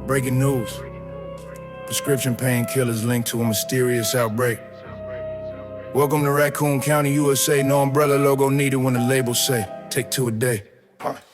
Breaking news. Prescription painkillers linked to a mysterious outbreak. Welcome to Raccoon County, USA. No umbrella logo needed when the labels say, take two a day.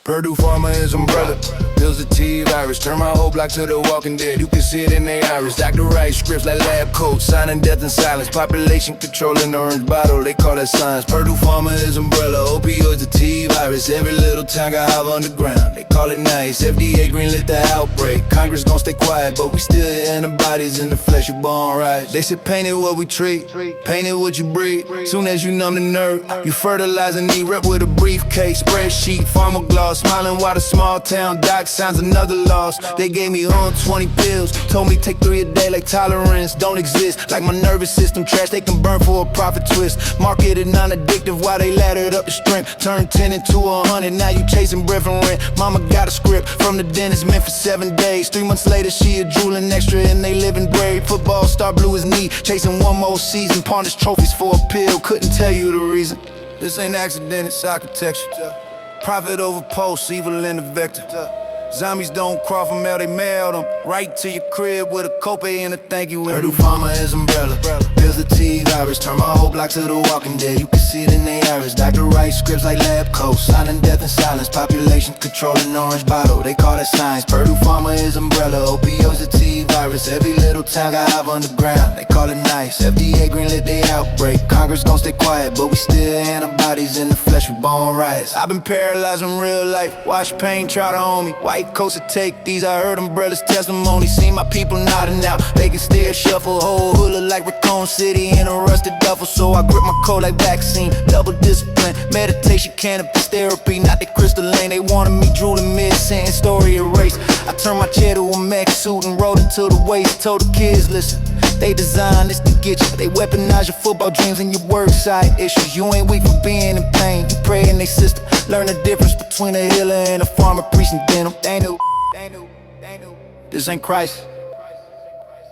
Purdue Pharma Is Umbrella. Pills of antivirus. Turn my whole block to the walking dead. You can see it in their iris. Doctor write scripts like lab coats, signing death in silence. Population control in orange bottle, they call that science. Purdue Pharma Is Umbrella. Opioids, antivirus. Every little town got hive underground, they call it nice. FDA greenlit the outbreak. Congress gon' stay quiet, but we still hit antibodies in the flesh, you born right. They said paint it what we treat, paint it what you breathe. Soon as you numb the nerve, you fertilize a knee. Rep with a briefcase, spreadsheet, pharma gloss. Smiling while the small town doc signs another loss. They gave me 120 pills, told me take 3 a day like tolerance don't exist. Like my nervous system trash, they can burn for a profit twist. Marketed non-addictive while they laddered up the strength. Turned 10 into 100, now you chasing bread from rent. Mama got a script from the dentist, meant for 7 days. 3 months later, she a drooling extra and they living brave. Football star blew his knee, chasing one more season. Pawned his trophies for a pill, couldn't tell you the reason. This ain't accident, it's architecture. Profit over post, evil in the vector. Zombies don't crawl from hell, they mail them right to your crib with a copay and a thank you. Purdue Pharma Is Umbrella. Pills of antivirus. Turn my whole block to the walking dead. You can see it in their iris. Doctor write scripts like lab coats, signing death in silence. Population control in orange bottle, they call that science. Purdue Pharma Is Umbrella. Opioids, antivirus. Every little town got hive underground, they call it nice. FDA greenlit the outbreak. Congress gon' stay quiet, but we still antibodies in the flesh, we born riots. I've been paralyzed in real life. Watch pain try to own me. White coats to take these, I heard umbrellas testimony. See my people nodding out, they can still shuffle. Whole hood look like Raccoon City in a rusted duffel. So I grip my coat like vaccine, double discipline. Meditation, cannabis therapy, not the crystalline. They wanted me drooling mid-sentence, story erased. I turned my chair to a mech suit and rode it to the waist. Told the kids, listen, they designed this to get you. They weaponize your football dreams and your work side issues. You ain't weak for being in pain, you pray in they system. Learn the difference between a healer and a farmer preaching denim. They knew. This ain't crisis,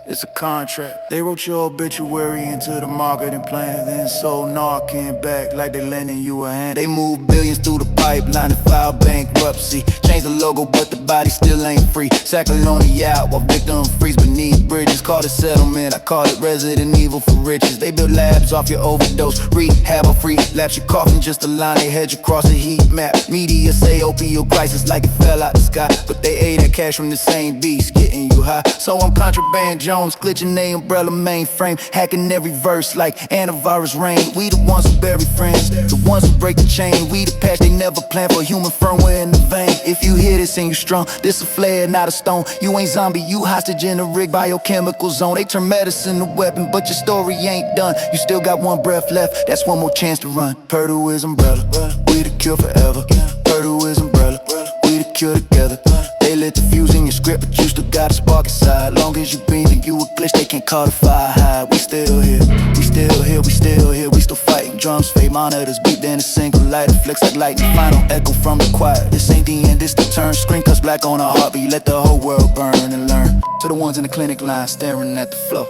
it's a contract. They wrote your obituary into the marketing plan, then sold Narcan back like they lending you a hand. They moved billions through the pipeline and filed bankruptcy. Changed the logo, but the body still ain't free. Sacking on the out while victim freeze beneath bridges. Call it settlement, I call it Resident Evil for riches. They build labs off your overdose, rehab or free lapse. Your coffin just a line they hedge across a heat map. Media say opioid crisis like it fell out the sky, but they ate that cash from the same beast, getting you high. So I'm Contraband Jones, glitching they umbrella mainframe, hacking every verse like antivirus rain. We the ones who bury friends, the ones who break the chain. We the patch they never planned for, human firmware in the vein. If you hear this and you strong, this a flare, not a stone. You ain't zombie, you hostage in a rigged biochemical zone. They turn medicine to weapon, but your story ain't done. You still got one breath left, that's one more chance to run. Purdue is umbrella, we the cure forever. Purdue is umbrella, we the cure together. They lit the fuse in your script, but you still got a spark inside. Long as you breathing, you a glitch, they can't call the fire high. We still here, we still here, we still here. We still fighting, drums fade, monitors beat, then a single lighter flicks like lightning. Final echo from the choir. This ain't the end, this the turn. Screen cuts black on a heartbeat, let the whole world burn and learn. To the ones in the clinic line, staring at the floor.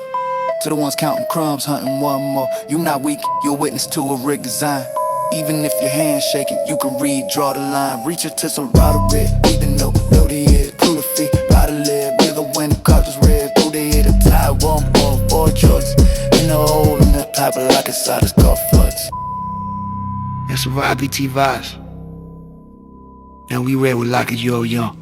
To the ones counting crumbs, hunting one more. You not weak, you're witness to a rigged design. Even if your hand's shaking, you can read, draw the line. Reach it to some router red, even though the head, pull the feet, by the lid. Be the when the cards red, through the head and tie. One ball, 4 choices. In the hole in the pipe, like inside the scar floods. That's some IPT vibes. And we read with like a yo-yo.